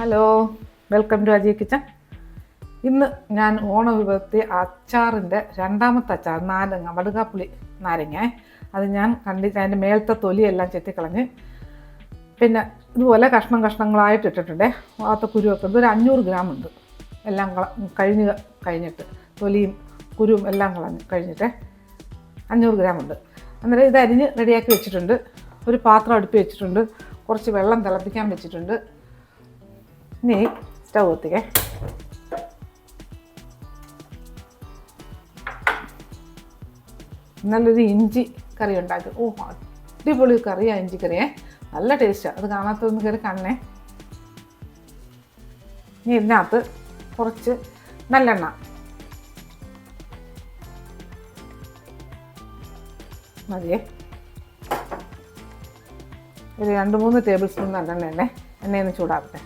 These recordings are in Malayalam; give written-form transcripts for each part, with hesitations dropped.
Hello, welcome to Aji kitchen. ഇന്ന് ഞാൻ ഓണവിഭവത്തിൽ അച്ചാറിൻ്റെ രണ്ടാമത്തെ അച്ചാർ, നാരങ്ങ വടുകാപ്പുളി നാരങ്ങ. അത് ഞാൻ കണ്ടിട്ട് അതിൻ്റെ മേലത്തെ തൊലിയെല്ലാം ചെത്തിക്കളഞ്ഞ് പിന്നെ ഇതുപോലെ കഷ്ണങ്ങളായിട്ട് ഇട്ടിട്ടുണ്ട്. ഭാഗത്തെ കുരുവൊക്കെ ഇതൊരു 500 ഗ്രാം ഉണ്ട്. എല്ലാം കഴിഞ്ഞിട്ട് തൊലിയും കുരുവും എല്ലാം കഴിഞ്ഞിട്ട് 500 ഗ്രാം ഉണ്ട്. അന്നേരം ഇത് അരിഞ്ഞ് റെഡിയാക്കി വെച്ചിട്ടുണ്ട്. ഒരു പാത്രം അടുപ്പി വെച്ചിട്ടുണ്ട്. കുറച്ച് വെള്ളം തിളപ്പിക്കാൻ വെച്ചിട്ടുണ്ട്. ഇനി സ്റ്റൗ കത്തിക്കേ. നല്ലൊരു ഇഞ്ചി കറി ഉണ്ടാക്കി. അടിപൊളി കറിയാണ് ഇഞ്ചി കറിയേ, നല്ല ടേസ്റ്റാണ്. അത് കാണാത്തൊന്ന് കയറി കാണണേ. ഇനി ഇതിനകത്ത് കുറച്ച് നല്ലെണ്ണ, മതിയേ. ഒരു 2-3 ടേബിൾ സ്പൂൺ നല്ലെണ്ണ എണ്ണയൊന്ന് ചൂടാക്കട്ടെ.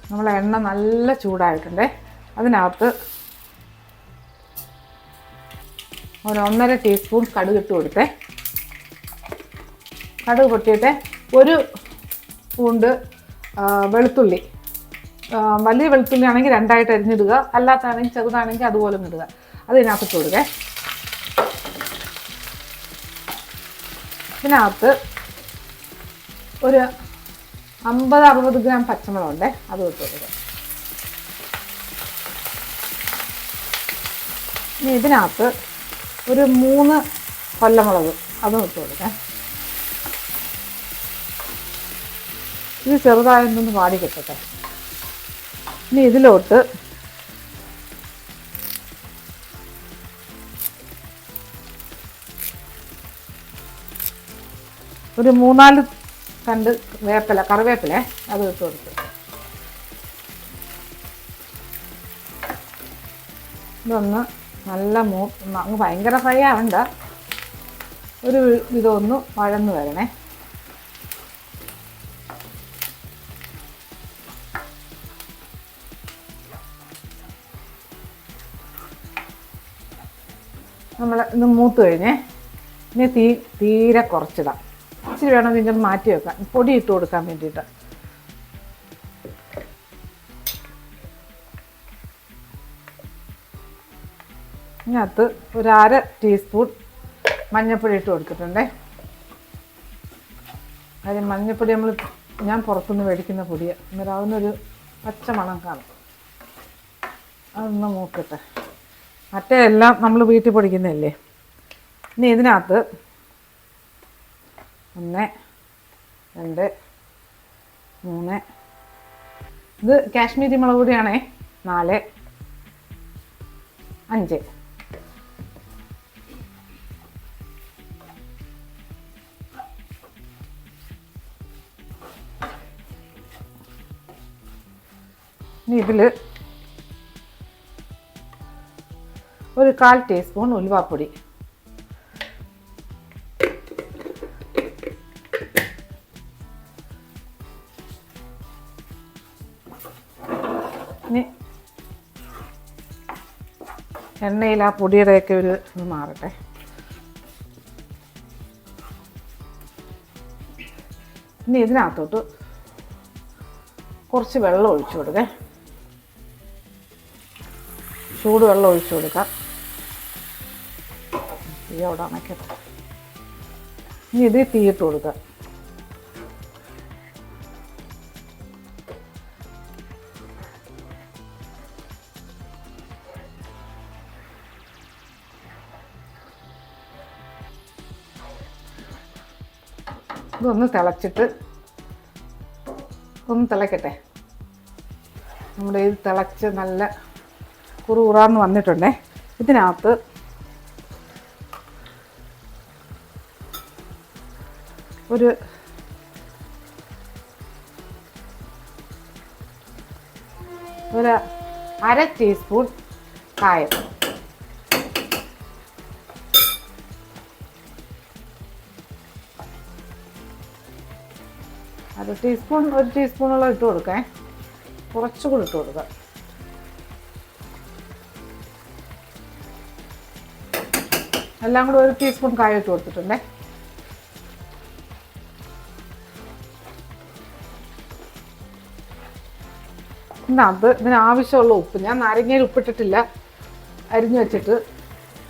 നമ്മളെ എണ്ണ നല്ല ചൂടായിട്ടുണ്ട്. അതിനകത്ത് ഒരു 1.5 ടീസ്പൂൺ കടുക് ഇട്ട് കൊടുത്തേ. കടുക് പൊട്ടിയിട്ട് ഒരു പൂണ്ട് വെളുത്തുള്ളി, വലിയ വെളുത്തുള്ളി ആണെങ്കിൽ 2ആയിട്ട് അരിഞ്ഞിടുക, അല്ലാത്താണെങ്കിൽ ചെറുതാണെങ്കിൽ അതുപോലെ ഇടുക. അത് ഇതിനകത്ത് ഇട്ട് കൊടുക്കേ. ഇതിനകത്ത് ഒരു 50-60 ഗ്രാം പച്ചമുളകുണ്ട്, അത് ഇട്ട് കൊടുക്കുക. ഇനി ഇതിനകത്ത് ഒരു 3 കൊല്ലമുളക്, അതും ഇട്ട് കൊടുക്കാം. ഇത് ചെറുതായൊന്ന് വാടി കിട്ടട്ടെ. ഇനി ഇതിലോട്ട് ഒരു 3-4 കണ്ട് കറിവേപ്പില, അത് ഇട്ട് കൊടുത്തു. ഇതൊന്ന് നല്ല അങ്ങ് ഭയങ്കര ഫ്രൈ ആവണ്ട, ഒരു ഇതൊന്ന് വഴന്ന് വരണേ. നമ്മൾ ഇത് മൂത്ത് കഴിഞ്ഞേ. ഇനി തീരെ കുറച്ചിടാം. ഇച്ചിരി വേണം ഇതിൻ്റെ മാറ്റി വെക്കാൻ, പൊടി ഇട്ട് കൊടുക്കാൻ വേണ്ടിയിട്ട്. ഇതിനകത്ത് ഒരു 1/2 ടീസ്പൂൺ മഞ്ഞൾപ്പൊടി ഇട്ട് കൊടുത്തിട്ടുണ്ടേ. കാര്യം മഞ്ഞൾപ്പൊടി ഞാൻ പുറത്തുനിന്ന് മേടിക്കുന്ന പൊടിയാണ്. അന്നേരം അതിനൊരു പച്ച മണം കാണും. അതൊന്ന് മൂക്കട്ടെ. മറ്റേ എല്ലാം നമ്മൾ വീട്ടിൽ പൊടിക്കുന്നതല്ലേ. ഇനി ഇതിനകത്ത് 1, 2, 3, ഇത് കാശ്മീരി മുളക് പൊടിയാണേ. 4, 5. ഇനി ഇതിൽ ഒരു 1/4 ടീസ്പൂൺ ഉലുവാപ്പൊടി, ഇനി എണ്ണയിൽ ആ പൊടിയുടെയൊക്കെ ഒരു ഇത് മാറട്ടെ. ഇനി ഇതിനകത്തോട്ട് കുറച്ച് വെള്ളം ഒഴിച്ചു കൊടുക്കേ. ചൂടുവെള്ളം ഒഴിച്ചു കൊടുക്കാം. അവിടെ അണക്കട്ടെ. ഇനി ഇത് തീയിട്ട് കൊടുക്കാം. ഇതൊന്ന് തിളച്ചിട്ട് ഒന്ന് തിളക്കട്ടെ. നമ്മുടെ ഇത് തിളച്ച് നല്ല കുറുകുറാന്ന് വന്നിട്ടുണ്ടേ. ഇതിനകത്ത് ഒരു 1/2 ടീസ്പൂൺ കായം, ഒരു ടീസ്പൂണോളം ഇട്ട് കൊടുക്കേ. കുറച്ചുകൂടി ഇട്ട് കൊടുക്കാം. എല്ലാം കൂടെ 1 ടീസ്പൂൺ കായം ഇട്ട് കൊടുത്തിട്ടുണ്ടേ. ഇതിനാവശ്യമുള്ള ഉപ്പ്, ഞാൻ നാരങ്ങയിൽ ഉപ്പിട്ടിട്ടില്ല, അരിഞ്ഞു വെച്ചിട്ട്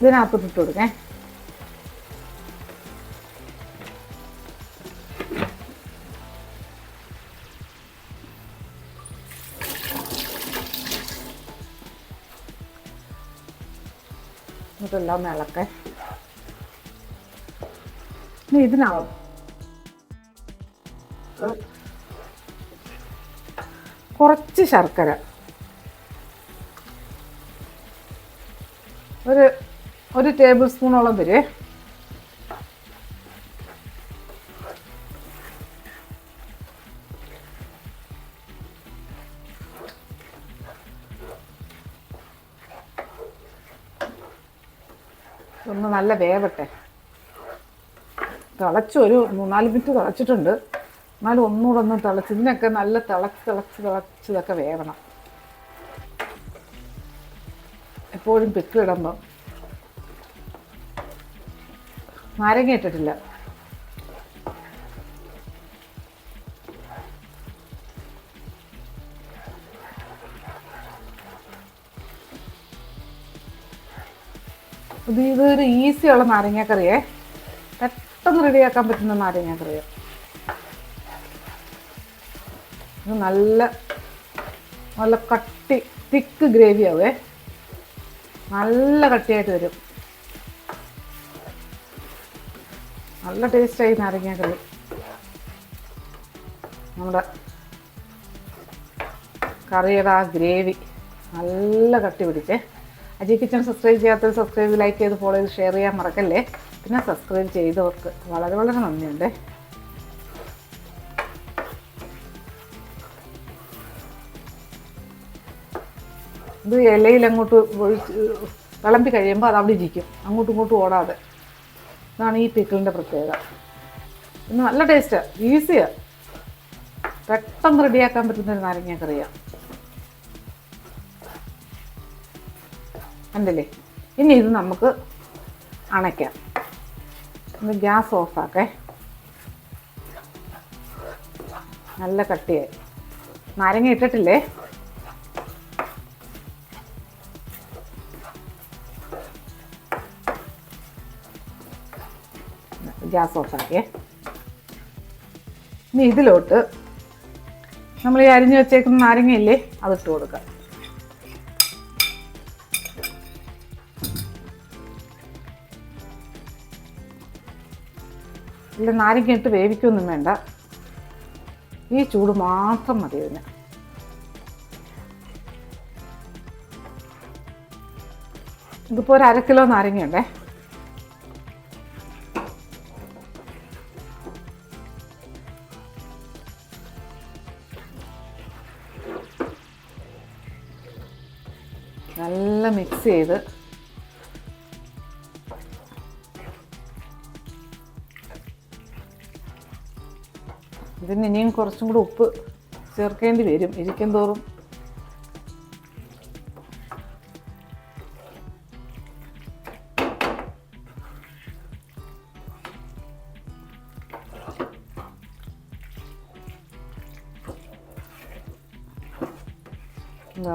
ഇതിനകത്തോട്ട് ഇട്ട് കൊടുക്കേ. ഇതെല്ലാം ഇളക്കേ. ഇനി ഇതിനാവും കുറച്ച് ശർക്കര, ഒരു ടേബിൾ സ്പൂണോളം വരെ. ഒന്ന് നല്ല വേവട്ടെ. തിളച്ച് ഒരു 3-4 മിനിറ്റ് തിളച്ചിട്ടുണ്ട്. എന്നാലും ഒന്നുകൂടെ ഒന്ന് തിളച്ച്, ഇതിനൊക്കെ നല്ല തിളച്ച് ഇതൊക്കെ വേവണം. എപ്പോഴും പിക്കിടുമ്പം നാരങ്ങ ഇട്ടിട്ടില്ല. ഇതൊരു ഈസിയുള്ള നാരങ്ങക്കറിയേ, പെട്ടെന്ന് റെഡിയാക്കാൻ പറ്റുന്ന നാരങ്ങക്കറിയോ. ഇത് നല്ല കട്ടി തിക്ക് ഗ്രേവി ആവേ, നല്ല കട്ടിയായിട്ട് വരും. നല്ല ടേസ്റ്റായി നാരങ്ങക്കറി. നമ്മുടെ കറിയുടെ ആ ഗ്രേവി നല്ല കട്ടി പിടിച്ചേ. അജി കിച്ചൺ സബ്സ്ക്രൈബ് ചെയ്യാത്തവർ സബ്സ്ക്രൈബ്, ലൈക്ക് ചെയ്ത് ഫോളോ ചെയ്ത് ഷെയർ ചെയ്യാൻ മറക്കല്ലേ. പിന്നെ സബ്സ്ക്രൈബ് ചെയ്തവർക്ക് വളരെ വളരെ നന്ദിയുണ്ട്. ഇത് ഇലയിൽ അങ്ങോട്ട് വിളമ്പി കഴിയുമ്പോൾ അത് അവിടെ ഇരിക്കും, അങ്ങോട്ടും ഇങ്ങോട്ടും ഓടാതെ. ഇതാണ് ഈ പിക്കിളിൻ്റെ പ്രത്യേകത. പിന്നെ നല്ല ടേസ്റ്റാണ്, ഈസിയാണ്, പെട്ടെന്ന് റെഡിയാക്കാൻ പറ്റുന്നൊരു നാരങ്ങക്കറിയാണ്. കണ്ടില്ലേ? ഇനി ഇത് നമുക്ക് അണയ്ക്കാം. ഇത് ഗ്യാസ് ഓഫാക്കേ. നല്ല കട്ടിയായി. നാരങ്ങ ഇട്ടിട്ടില്ലേ. ഗ്യാസ് ഓഫാക്കിയേ. ഇനി ഇതിലോട്ട് നമ്മൾ ഈ അരിഞ്ഞു വെച്ചേക്കുന്ന നാരങ്ങയില്ലേ, അതിട്ട് കൊടുക്കാം. ഇല്ല, നാരങ്ങ ഇട്ട് വേവിക്കൊന്നും വേണ്ട, ഈ ചൂട് മാത്രം മതി ഇതിന്. ഇതിപ്പോൾ ഒരു 1/2 കിലോ നാരങ്ങയുണ്ടേ. നല്ല മിക്സ് ചെയ്ത് ഇതിന് ഇനിയും കുറച്ചും കൂടി ഉപ്പ് ചേർക്കേണ്ടി വരും ഇരിക്കും തോറും.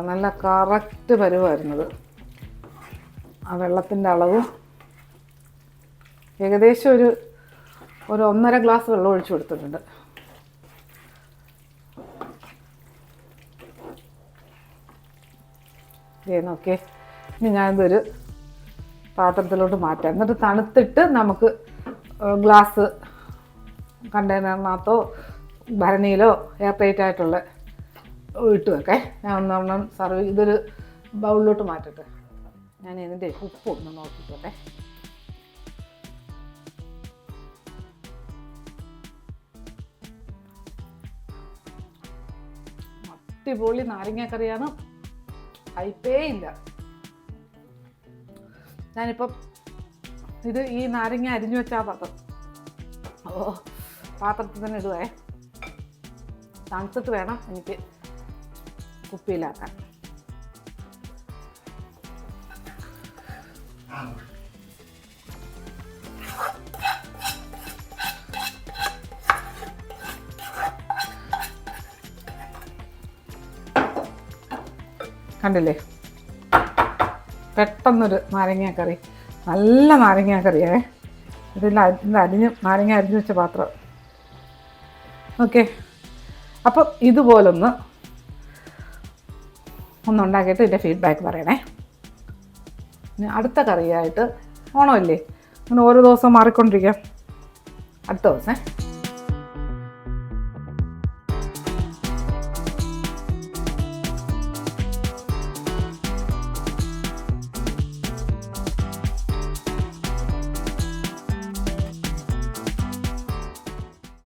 നല്ല കറക്റ്റ് പരുവായിരുന്നത്. ആ വെള്ളത്തിൻ്റെ അളവും ഏകദേശം ഒരു 1.5 ഗ്ലാസ് വെള്ളം ഒഴിച്ചു കൊടുത്തിട്ടുണ്ട്. നോക്കിയേ. ഇനി ഞാനിതൊരു പാത്രത്തിലോട്ട് മാറ്റാം. എന്നിട്ട് തണുത്തിട്ട് നമുക്ക് ഗ്ലാസ് കണ്ടെയ്നറിനകത്തോ ഭരണിയിലോ എയർ ടൈറ്റ് ആയിട്ടുള്ള ഇട്ട് വെക്കേ. ഞാൻ ഒന്നൊന്നും ഇതൊരു ബൗളിലോട്ട് മാറ്റട്ടെ. ഞാൻ ഇതിൻ്റെ ഉപ്പ് ഒന്ന് നോക്കിക്കോട്ടെ. അടിപൊളി നാരങ്ങക്കറിയാണ്, ഹൈപ്പേ ഇല്ല. ഞാനിപ്പം ഇത് ഈ നാരങ്ങ അരിഞ്ഞു വെച്ച ആ പാത്രത്തിൽ തന്നെ ഇടുവേ. തണുത്തിട്ട് വേണം എനിക്ക് കുപ്പിയിലാക്കാൻ. കണ്ടില്ലേ, പെട്ടെന്നൊരു നാരങ്ങാക്കറി, നല്ല നാരങ്ങാക്കറിയേ. ഇതിൽ നാരങ്ങ അരിഞ്ഞ് വെച്ച പാത്രം. ഓക്കെ, അപ്പം ഇതുപോലൊന്ന് ഒന്നുണ്ടാക്കിയിട്ട് ഇതിൻ്റെ ഫീഡ്ബാക്ക് പറയണേ. അടുത്ത കറിയായിട്ട് ഓണമല്ലേ, അങ്ങനെ ഓരോ ദിവസം മാറിക്കൊണ്ടിരിക്കാം. അടുത്ത ദിവസം